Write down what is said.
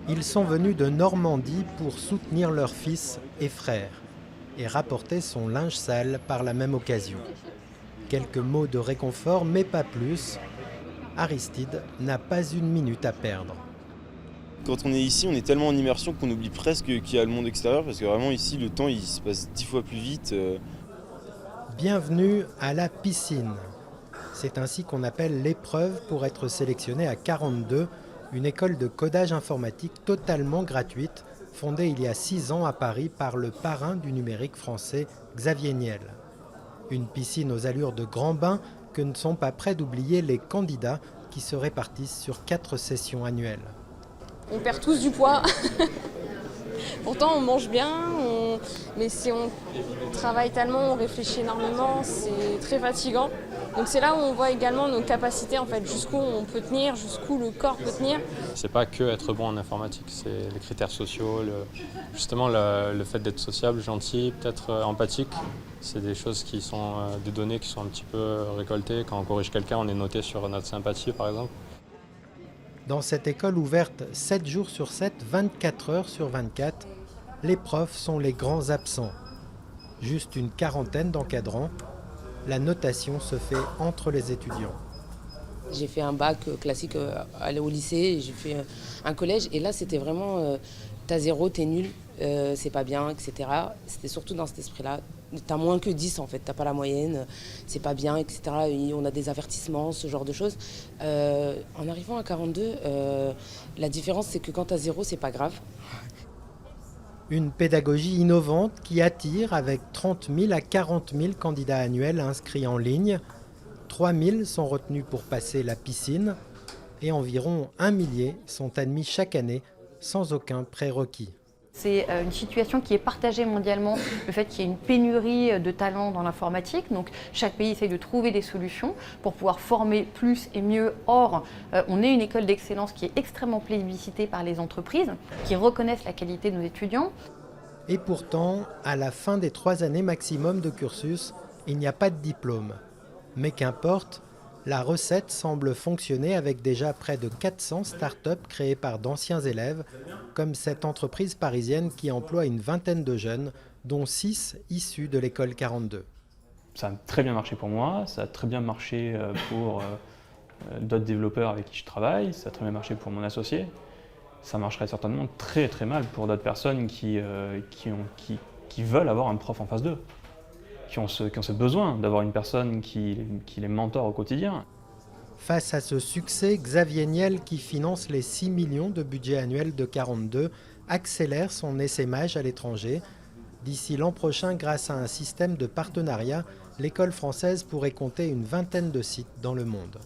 Ils sont venus de Normandie pour soutenir leur fils et frère et rapporter son linge sale par la même occasion. Quelques mots de réconfort, mais pas plus. Aristide n'a pas une minute à perdre. Quand on est ici, on est tellement en immersion qu'on oublie presque qu'il y a le monde extérieur parce que vraiment ici, le temps il se passe 10 fois plus vite. Bienvenue à la piscine. C'est ainsi qu'on appelle l'épreuve pour être sélectionné à 42, une école de codage informatique totalement gratuite, fondée il y a 6 ans à Paris par le parrain du numérique français Xavier Niel. Une piscine aux allures de grand bain que ne sont pas prêts d'oublier les candidats qui se répartissent sur 4 sessions annuelles. On perd tous du poids. Pourtant, on mange bien, mais si on travaille tellement, on réfléchit énormément, c'est très fatigant. Donc c'est là où on voit également nos capacités, en fait, jusqu'où on peut tenir, jusqu'où le corps peut tenir. C'est pas que être bon en informatique, c'est les critères sociaux, justement le fait d'être sociable, gentil, peut-être empathique. C'est des choses qui sont des données qui sont un petit peu récoltées. Quand on corrige quelqu'un, on est noté sur notre sympathie, par exemple. Dans cette école ouverte 7 jours sur 7, 24 heures sur 24, les profs sont les grands absents. Juste une quarantaine d'encadrants. La notation se fait entre les étudiants. J'ai fait un bac classique aller au lycée, j'ai fait un collège et là c'était vraiment t'as zéro, t'es nul, c'est pas bien, etc. C'était surtout dans cet esprit-là. T'as moins que 10 en fait, t'as pas la moyenne, c'est pas bien, etc. Et on a des avertissements, ce genre de choses. En arrivant à 42, la différence c'est que quand t'as zéro, c'est pas grave. Une pédagogie innovante qui attire avec 30 000 à 40 000 candidats annuels inscrits en ligne. 3 000 sont retenus pour passer la piscine et environ 1 millier sont admis chaque année sans aucun prérequis. C'est une situation qui est partagée mondialement, le fait qu'il y ait une pénurie de talents dans l'informatique. Donc chaque pays essaye de trouver des solutions pour pouvoir former plus et mieux. Or, on est une école d'excellence qui est extrêmement plébiscitée par les entreprises, qui reconnaissent la qualité de nos étudiants. Et pourtant, à la fin des 3 années maximum de cursus, il n'y a pas de diplôme. Mais qu'importe, la recette semble fonctionner avec déjà près de 400 startups créées par d'anciens élèves, comme cette entreprise parisienne qui emploie une vingtaine de jeunes, dont 6 issus de l'école 42. Ça a très bien marché pour moi, ça a très bien marché pour d'autres développeurs avec qui je travaille, ça a très bien marché pour mon associé. Ça marcherait certainement très très mal pour d'autres personnes qui veulent avoir un prof en face d'eux. Qui ont ce besoin d'avoir une personne qui les mentore au quotidien. Face à ce succès, Xavier Niel, qui finance les 6 millions de budget annuel de 42, accélère son essaimage à l'étranger. D'ici l'an prochain, grâce à un système de partenariat, l'école française pourrait compter une vingtaine de sites dans le monde.